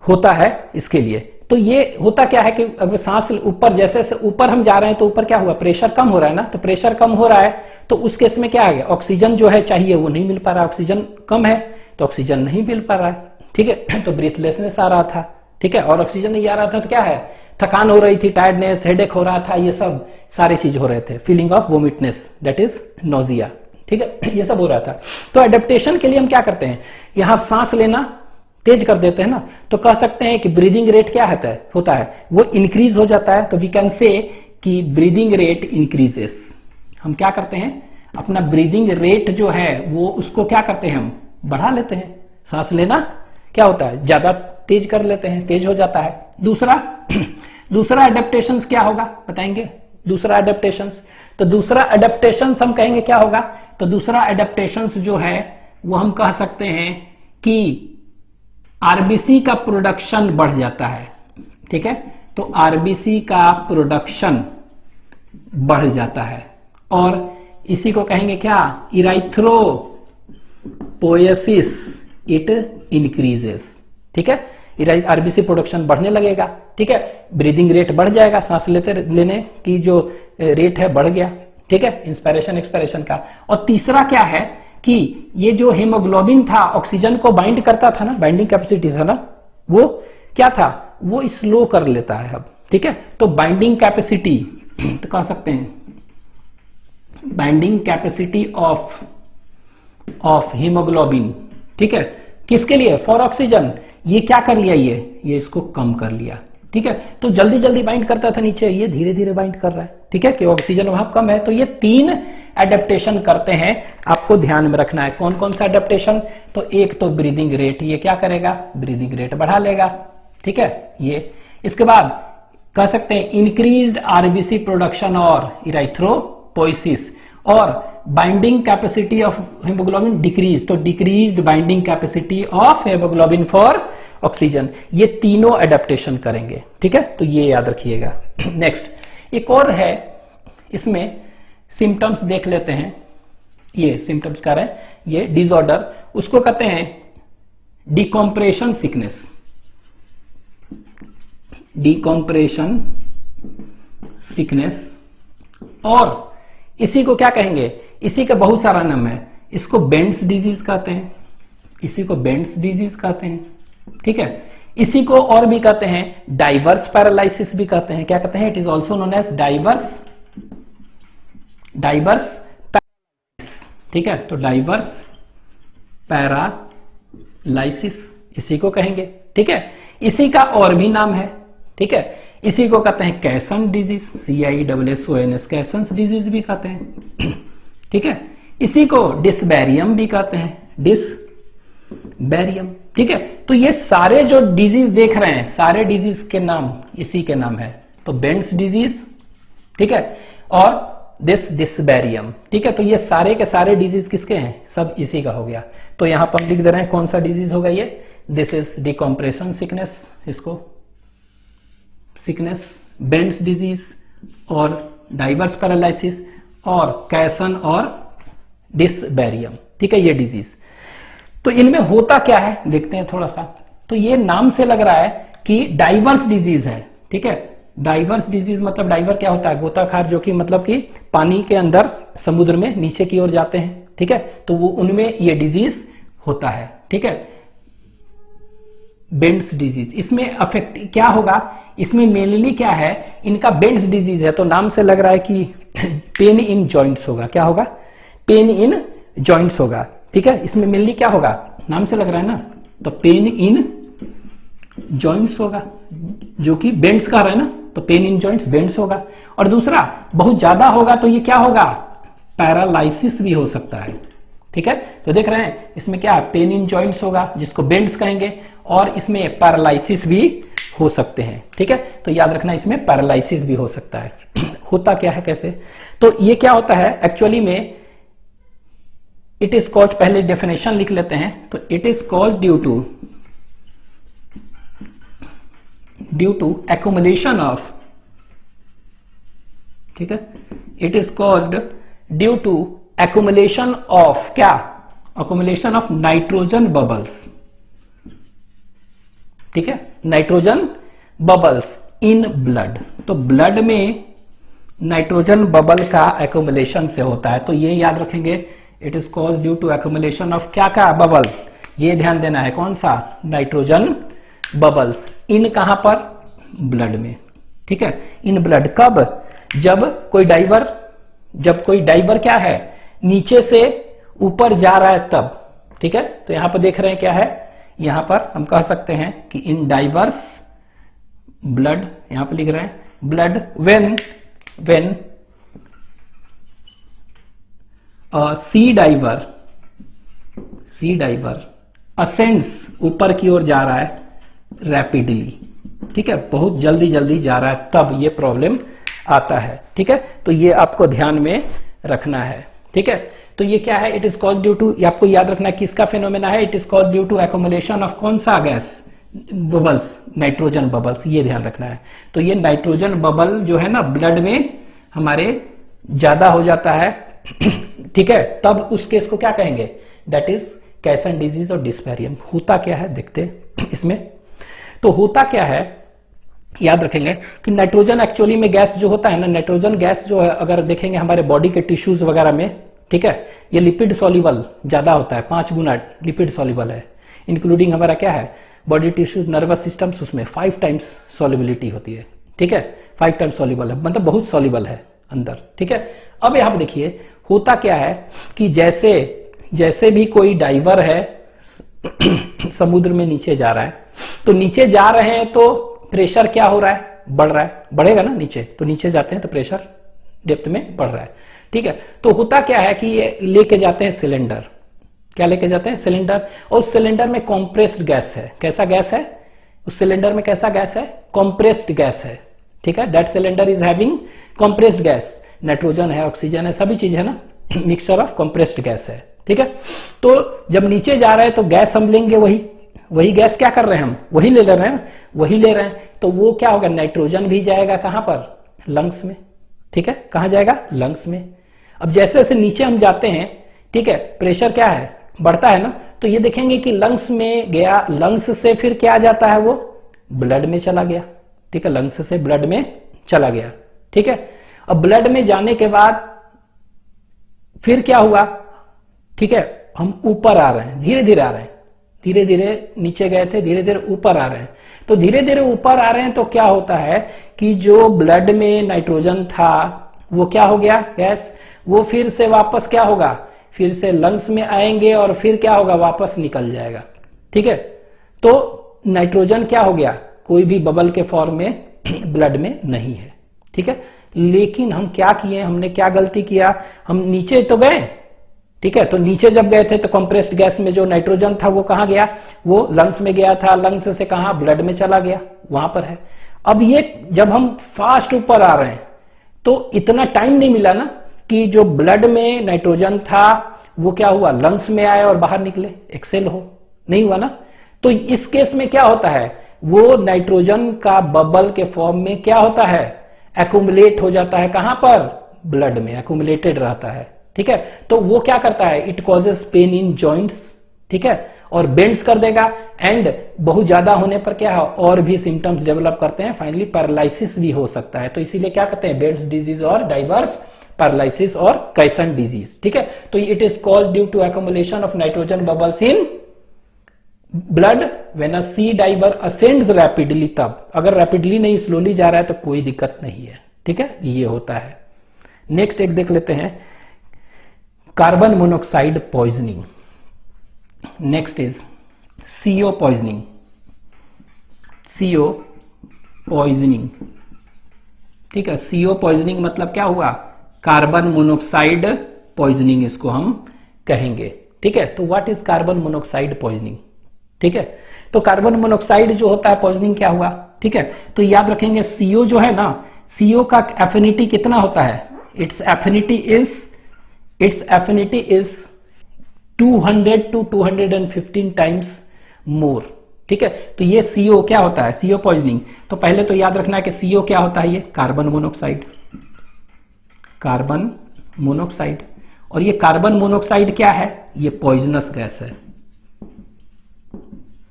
होता है इसके लिए। तो ये होता क्या है कि अगर सांस ऊपर, जैसे जैसे ऊपर हम जा रहे हैं तो ऊपर क्या हुआ, प्रेशर कम हो रहा है ना, तो प्रेशर कम हो रहा है तो उस केस में क्या आ गया, ऑक्सीजन जो है चाहिए वो नहीं मिल पा रहा, ऑक्सीजन कम है तो ऑक्सीजन नहीं मिल पा रहा है। ठीक है, तो ब्रीथलेसनेस आ रहा था। ठीक है, और ऑक्सीजन नहीं आ रहा था तो क्या है, थकान हो रही थी, टायर्डनेस, हेडेक हो रहा था, ये सब सारी चीज हो रहे थे, feeling of vomitness, that is nausea. ठीक है, ये सब हो रहा था। तो एडेप्टेशन के लिए हम क्या करते हैं, यहां सांस लेना तेज कर देते हैं ना, तो कह सकते हैं कि ब्रीदिंग रेट क्या होता है वो इंक्रीज हो जाता है। तो वी कैन से कि ब्रीदिंग रेट इंक्रीजेस। हम क्या करते हैं, अपना ब्रीदिंग रेट जो है वो उसको क्या करते हैं, हम बढ़ा लेते हैं। सांस लेना क्या होता है, ज्यादा तेज कर लेते हैं, तेज हो जाता है। दूसरा एडेप्टेशन क्या होगा बताएंगे, दूसरा एडेप्टेशन। तो दूसरा एडेप्टेशन हम कहेंगे क्या होगा, तो दूसरा एडेप्टेशन जो है वो हम कह सकते हैं कि आरबीसी का प्रोडक्शन बढ़ जाता है। ठीक है, तो आरबीसी का प्रोडक्शन बढ़ जाता है, और इसी को कहेंगे क्या, इराइथ्रोपोएसिस, इट इंक्रीजेस। ठीक है, आरबीसी प्रोडक्शन बढ़ने लगेगा। ठीक है, ब्रीदिंग रेट बढ़ जाएगा, सांस लेने की जो रेट है बढ़ गया। ठीक है, इंस्पिरेशन एक्सपिरेशन का। और तीसरा क्या है कि ये जो हीमोग्लोबिन था, ऑक्सीजन को बाइंड करता था ना, बाइंडिंग कैपेसिटी था ना, वो क्या था, वो स्लो कर लेता है अब। ठीक है, तो बाइंडिंग कैपेसिटी तो कह सकते हैं बाइंडिंग कैपेसिटी ऑफ हीमोग्लोबिन। ठीक है, किसके लिए, फॉर ऑक्सीजन। ये क्या कर लिया, ये इसको कम कर लिया। ठीक है, तो जल्दी जल्दी बाइंड करता था नीचे, ये धीरे धीरे बाइंड कर रहा है। ठीक है, कि ऑक्सीजन वहां कम है। तो ये 3 एडेप्टेशन करते हैं, आपको ध्यान में रखना है। कौन कौन सा एडेप्टेशन, तो एक तो ब्रीदिंग रेट, ये क्या करेगा, ब्रीदिंग रेट बढ़ा लेगा। ठीक है, ये इसके बाद कह सकते हैं इंक्रीज्ड आरबीसी प्रोडक्शन और इराइथ्रोपोइसिस, और binding capacity of haemoglobin decrease, तो decreased binding capacity of haemoglobin for oxygen. ये तीनों एडेप्टेशन करेंगे। ठीक है, तो ये याद रखिएगा। नेक्स्ट एक और है, इसमें सिम्टम्स देख लेते हैं। ये सिम्टम्स क्या है, ये डिसऑर्डर, उसको कहते हैं डिकॉम्प्रेशन सिकनेस, डिकॉम्प्रेशन सिकनेस, और इसी को क्या कहेंगे, इसी का बहुत सारा नाम है, इसको बेंड्स डिजीज कहते हैं, इसी को बेंड्स डिजीज कहते हैं, ठीक है। इसी को और भी कहते हैं डाइवर्स पैरालिसिस भी कहते हैं, क्या कहते हैं, it is also known as divers paralysis, ठीक है। तो डाइवर्स पैरालाइसिस इसी को कहेंगे, ठीक है। इसी का और भी नाम है, ठीक है। इसी को कहते हैं कैसन डिजीज, CISSONS, कैसन्स डिजीज भी कहते हैं, ठीक है। इसी को डिसबैरियम भी कहते हैं, डिसबैरियम, ठीक है। तो ये सारे जो डिजीज देख रहे हैं, सारे डिजीज के नाम इसी के नाम है। तो बेंड्स डिजीज, ठीक है, और डिसबैरियम, ठीक है। तो ये सारे के सारे डिजीज किसके हैं, सब इसी का हो गया। तो यहां पर लिख दे रहे हैं कौन सा डिजीज होगा ये, दिस इज डिकॉम्प्रेशन सिकनेस, इसको सिकनेस, बेंड्स डिजीज और डाइवर्स पैरालिसिस और कैसन और डिसबैरियम, ठीक है, ये डिजीज। तो इनमें होता क्या है देखते हैं थोड़ा सा। तो ये नाम से लग रहा है कि डाइवर्स डिजीज है, ठीक है। डाइवर्स डिजीज मतलब डाइवर क्या होता है, गोताखार, जो कि मतलब कि पानी के अंदर समुद्र में नीचे की ओर जाते हैं, ठीक है। तो वो उनमें ये डिजीज होता है, ठीक है, बेंड्स डिजीज। इसमें अफेक्ट क्या होगा, इसमें मेनली क्या है, इनका बेंड्स डिजीज है तो नाम से लग रहा है कि पेन इन जॉइंट्स होगा, क्या होगा, पेन इन जॉइंट्स होगा, ठीक है। इसमें मेनली क्या होगा, नाम से लग रहा है ना, तो पेन इन जॉइंट्स होगा, जो कि बेंड्स का रहा है ना, तो पेन इन जॉइंट्स बेंड्स होगा। और दूसरा बहुत ज्यादा होगा तो ये क्या होगा, पैरालाइसिस भी हो सकता है, ठीक है। तो देख रहे हैं इसमें क्या पेन इन जॉइंट्स होगा जिसको बेंड्स कहेंगे, और इसमें पैरालाइसिस भी हो सकते हैं, ठीक है। तो याद रखना इसमें पैरालाइसिस भी हो सकता है। होता क्या है कैसे, तो ये क्या होता है एक्चुअली में, इट इज कॉज, पहले डेफिनेशन लिख लेते हैं। तो it is cause due to accumulation of, ठीक है, it is caused due to accumulation of, क्या, एक्युमुलेशन ऑफ नाइट्रोजन बबल्स, ठीक है, नाइट्रोजन बबल्स इन ब्लड। तो ब्लड में नाइट्रोजन बबल का एक्युमुलेशन से होता है, तो ये याद रखेंगे, it is cause due to accumulation of क्या क्या बबल, ये ध्यान देना है, कौन सा, नाइट्रोजन बबल्स, इन कहां पर, ब्लड में, ठीक है, इन ब्लड। कब, जब कोई डाइवर क्या है, नीचे से ऊपर जा रहा है तब, ठीक है। तो यहां पर देख रहे हैं क्या है, यहां पर हम कह सकते हैं कि इन डाइवर्स ब्लड, यहां पर लिख रहे हैं blood when sea diver ascends, ऊपर की ओर जा रहा है रैपिडली, ठीक है, बहुत जल्दी जा रहा है, तब ये प्रॉब्लम आता है, ठीक है। तो ये आपको ध्यान में रखना है, ठीक है। तो ये क्या है, it is cause due to, आपको याद रखना है किसका फिनोमेना है, it is cause due to accumulation of कौन सा गैस, बबल्स, नाइट्रोजन बबल्स, ये ध्यान रखना है। तो ये नाइट्रोजन बबल जो है ना ब्लड में हमारे ज्यादा हो जाता है, ठीक है, तब उस केस को क्या कहेंगे, दैट इज कैसन डिजीज और डिस्बैरियम। होता क्या है देखते हैं इसमें। तो होता क्या है, याद रखेंगे कि नाइट्रोजन एक्चुअली में गैस जो होता है ना, नाइट्रोजन गैस जो है अगर देखेंगे हमारे बॉडी के टिश्यूज वगैरह में, ठीक है, ये लिपिड सॉल्युबल ज्यादा होता है, 5 गुना लिपिड सॉल्युबल है, इंक्लूडिंग हमारा क्या है बॉडी टिश्यूज, नर्वस सिस्टम्स, उसमें 5 टाइम्स सॉल्युबिलिटी होती है, ठीक है, 5 टाइम्स सॉल्युबल है, मतलब बहुत सॉल्युबल है अंदर, ठीक है। अब यहां पर देखिए होता क्या है कि जैसे भी कोई डाइवर है समुद्र में नीचे जा रहा है, तो नीचे जा रहे हैं तो प्रेशर क्या हो रहा है, बढ़ रहा है, बढ़ेगा ना नीचे, तो नीचे जाते हैं तो प्रेशर डेप्थ में बढ़ रहा है, ठीक है। तो होता क्या है कि ये लेके जाते हैं सिलेंडर, क्या लेके जाते हैं, सिलेंडर, और उस सिलेंडर में कॉम्प्रेस्ड गैस है, कैसा गैस है, उस सिलेंडर में कैसा गैस है, कॉम्प्रेस्ड गैस है, ठीक है। That cylinder is having compressed gas, nitrogen है, ऑक्सीजन है, सभी चीज है ना, मिक्सचर ऑफ कॉम्प्रेस्ड गैस है, ठीक है। तो जब नीचे जा रहे हैं तो गैस हम लेंगे, वही गैस क्या कर रहे हैं हम, वही ले रहे हैं, वही ले रहे हैं, तो वो क्या होगा, नाइट्रोजन भी जाएगा कहां पर, लंग्स में, ठीक है, कहां जाएगा, लंग्स में। अब जैसे जैसे नीचे हम जाते हैं, ठीक है, प्रेशर क्या है, बढ़ता है ना, तो ये देखेंगे कि लंग्स में गया, लंग्स से फिर क्या आ जाता है, वो ब्लड में चला गया। ठीक है, लंग्स से ब्लड में चला गया। ठीक है, अब ब्लड में जाने के बाद फिर क्या हुआ, ठीक है, हम ऊपर आ रहे हैं, धीरे धीरे आ रहे हैं, धीरे धीरे नीचे गए थे, धीरे धीरे ऊपर आ रहे हैं। तो धीरे धीरे ऊपर आ रहे हैं तो क्या होता है कि जो ब्लड में नाइट्रोजन था वो क्या हो गया, गैस, वो फिर से वापस क्या होगा, फिर से लंग्स में आएंगे और फिर क्या होगा, वापस निकल जाएगा। ठीक है, तो नाइट्रोजन क्या हो गया, कोई भी बबल के फॉर्म में ब्लड में नहीं है। ठीक है, लेकिन हम क्या किए, हमने क्या गलती किया, हम नीचे तो गए। ठीक है, तो नीचे जब गए थे तो कंप्रेस्ड गैस में जो नाइट्रोजन था वो कहां गया, वो लंग्स में गया था, लंग्स से कहां, ब्लड में चला गया, वहां पर है। अब ये जब हम फास्ट ऊपर आ रहे हैं तो इतना टाइम नहीं मिला ना कि जो ब्लड में नाइट्रोजन था वो क्या हुआ, लंग्स में आए और बाहर निकले, एक्सेल हो, नहीं हुआ ना। तो इस केस में क्या होता है, वो नाइट्रोजन का बबल के फॉर्म में क्या होता है, एक्यूमुलेट हो जाता है, कहां पर, ब्लड में एक्यूमुलेटेड रहता है। ठीक है, तो वो क्या करता है, it causes pain in joints. ठीक है, और बेंड्स कर देगा, एंड बहुत ज्यादा होने पर क्या है, और भी सिम्टम्स डेवलप करते हैं, फाइनली पैरालिसिस भी हो सकता है। तो इसीलिए क्या कहते हैं, बेंड्स डिजीज और डाइवर्स पैरालिसिस और कैसन डिजीज। ठीक है, तो it is cause due to accumulation of nitrogen bubbles in blood when a sea diver ascends rapidly. तब अगर रैपिडली नहीं, स्लोली जा रहा है तो कोई दिक्कत नहीं है। ठीक है, ये होता है। नेक्स्ट एक देख लेते हैं, carbon monoxide poisoning. Next is CO poisoning. CO poisoning, ठीक है, CO पॉइजनिंग मतलब क्या हुआ, कार्बन मोनोऑक्साइड पॉइजनिंग इसको हम कहेंगे। ठीक है, तो what is carbon monoxide poisoning. ठीक है, तो कार्बन मोनोऑक्साइड जो होता है पॉइजनिंग क्या हुआ। ठीक है, तो याद रखेंगे CO जो है ना, CO का एफिनिटी कितना होता है, it's affinity is 200 to 215 times more. ठीक है, तो ये CO क्या होता है, CO पॉइजनिंग। तो पहले तो याद रखना है कि CO क्या होता है, ये कार्बन मोनोऑक्साइड, कार्बन मोनोऑक्साइड। और ये कार्बन मोनोऑक्साइड क्या है, ये पॉइजनस गैस है,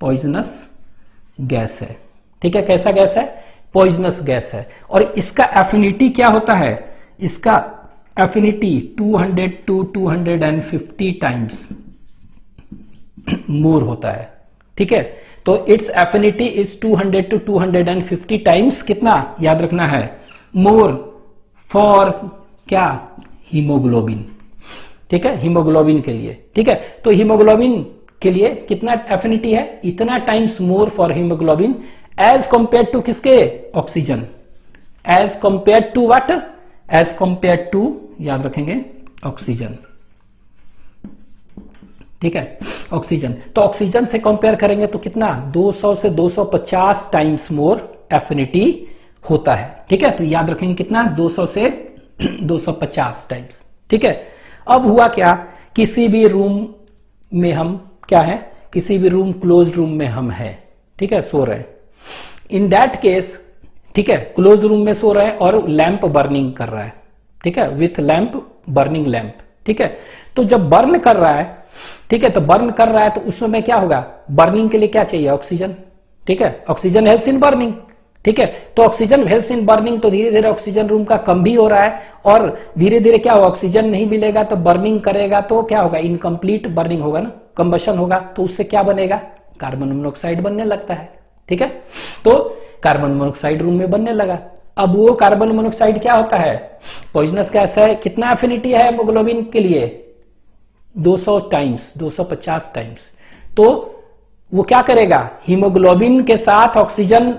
पॉइजनस गैस है। ठीक है, कैसा गैस है, पॉइजनस गैस है। और इसका एफिनिटी क्या होता है, इसका एफिनिटी 200 to 250 टाइम्स मोर होता है। ठीक है, तो it's affinity is 200 to 250 times कितना, याद रखना है, मोर फॉर क्या, हीमोग्लोबिन। ठीक है, हीमोग्लोबिन के लिए। ठीक है, तो हीमोग्लोबिन के लिए कितना एफिनिटी है, इतना times more for haemoglobin as compare to किसके, oxygen, as compare to what, as compare to, याद रखेंगे, ऑक्सीजन। ठीक है, ऑक्सीजन, तो ऑक्सीजन से कंपेयर करेंगे तो कितना, 200 से 250 टाइम्स मोर एफिनिटी होता है। ठीक है, तो याद रखेंगे कितना, 200 से 250 टाइम्स। ठीक है, अब हुआ क्या, किसी भी रूम में हम क्या है, किसी भी रूम, क्लोज रूम में हम है, ठीक है, सो रहे हैं, इन दैट केस, ठीक है, क्लोज रूम में सो रहे हैं और लैंप बर्निंग कर रहा है। ठीक है, विथ लैंप, बर्निंग लैंप। ठीक है, तो जब बर्न कर रहा है, ठीक है, तो बर्न कर रहा है तो उस समय क्या होगा, बर्निंग के लिए क्या चाहिए, ऑक्सीजन। ठीक है, ऑक्सीजन हेल्प्स इन बर्निंग। ठीक है, तो ऑक्सीजन हेल्प्स इन बर्निंग, तो धीरे धीरे ऑक्सीजन रूम का कम भी हो रहा है और धीरे धीरे क्या होगा, ऑक्सीजन नहीं मिलेगा तो बर्निंग करेगा तो क्या होगा, इनकम्प्लीट बर्निंग होगा ना, कंबशन होगा, तो उससे क्या बनेगा, कार्बन मोनोऑक्साइड बनने लगता है। ठीक है, तो कार्बन मोनोऑक्साइड रूम में बनने लगा। अब वो कार्बन मोनोऑक्साइड क्या होता है, पॉइजनस गैस है। कितना एफिनिटी है हीमोग्लोबिन के लिए, 200 टाइम्स, 250 टाइम्स। तो वो क्या करेगा, हीमोग्लोबिन के साथ ऑक्सीजन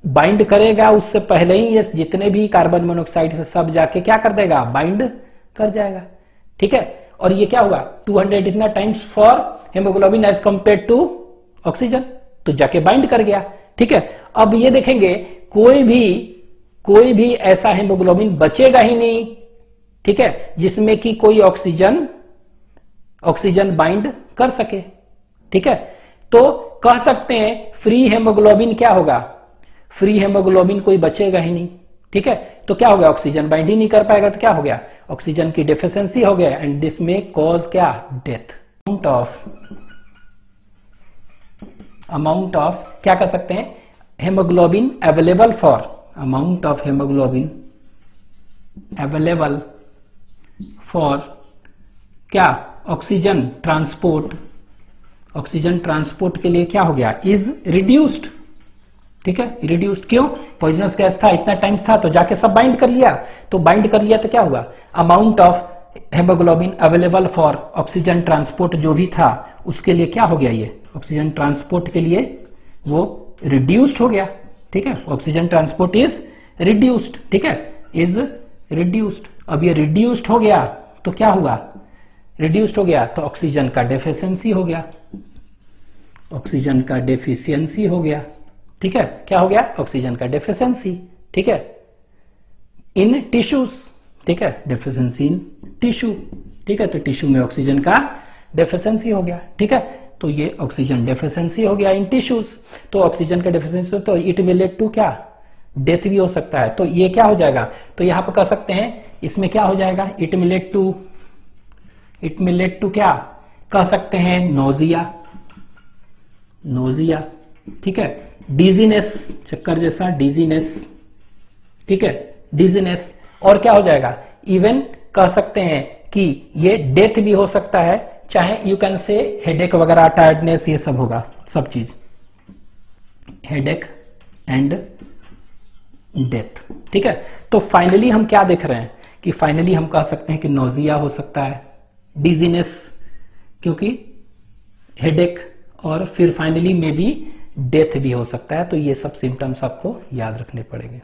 बाइंड करेगा, उससे पहले ही ये जितने भी कार्बन मोनोऑक्साइड से सब जाके क्या कर देगा, बाइंड कर जाएगा। ठीक है, और ये क्या हुआ, 200 इतना times for haemoglobin as compare to oxygen, तो जाके बाइंड कर गया। ठीक है, अब ये देखेंगे कोई भी ऐसा हीमोग्लोबिन बचेगा ही नहीं, ठीक है, जिसमें कि कोई ऑक्सीजन बाइंड कर सके। ठीक है, तो कह सकते हैं फ्री हेमोग्लोबिन क्या होगा, फ्री हेमोग्लोबिन कोई बचेगा ही नहीं। ठीक है, तो क्या हो गया, ऑक्सीजन बाइंड ही नहीं कर पाएगा तो क्या हो गया, ऑक्सीजन की डेफिशिएंसी हो गया, एंड दिस में कॉज क्या, डेथ। अमाउंट ऑफ क्या कर सकते हैं, haemoglobin available for, amount of haemoglobin available for क्या, ऑक्सीजन ट्रांसपोर्ट, ऑक्सीजन ट्रांसपोर्ट के लिए क्या हो गया, इज रिड्यूस्ड। ठीक है, रिड्यूस्ड क्यों, पॉइजनस गैस था, इतना टाइम था तो जाके सब बाइंड कर लिया, तो बाइंड कर लिया तो क्या हुआ, amount of haemoglobin available for oxygen transport जो भी था उसके लिए क्या हो गया, ये ऑक्सीजन ट्रांसपोर्ट के लिए वो रिड्यूस्ड हो गया। ठीक है, ऑक्सीजन ट्रांसपोर्ट इज रिड्यूस्ड, ठीक है, इज रिड्यूस्ड। अब ये रिड्यूस्ड हो गया तो क्या हुआ, रिड्यूस्ड हो गया तो ऑक्सीजन का डेफिशिएंसी हो गया, ऑक्सीजन का डेफिशिएंसी हो गया। ठीक है, क्या हो गया, ऑक्सीजन का डेफिशिएंसी। ठीक है, इन टिश्यूज, ठीक है, डेफिशिएंसी इन टिश्यू। ठीक है, तो टिश्यू में ऑक्सीजन का डेफिशिएंसी हो गया। ठीक है, तो ये ऑक्सीजन डेफिशिएंसी हो गया इन टिश्यूज, तो ऑक्सीजन का डेफिशिएंसी, तो इट विल लीड टू क्या, डेथ भी हो सकता है। तो ये क्या हो जाएगा, तो यहां पर कह सकते हैं इसमें क्या हो जाएगा, इट विल लीड टू क्या कह सकते हैं, नोजिया, नोजिया। ठीक है, डिजीनेस, चक्कर जैसा डिजीनेस। ठीक है, डिजीनेस, और क्या हो जाएगा, इवन कह सकते हैं कि ये डेथ भी हो सकता है, चाहे यू कैन से हेडेक वगैरह, टायर्डनेस, ये सब होगा, सब चीज, हेडेक एंड डेथ। ठीक है, तो फाइनली हम क्या देख रहे हैं कि फाइनली हम कह सकते हैं कि नोजिया हो सकता है, डिजीनेस क्योंकि हेडेक, और फिर फाइनली में भी डेथ भी हो सकता है। तो ये सब सिम्टम्स आपको याद रखने पड़ेंगे।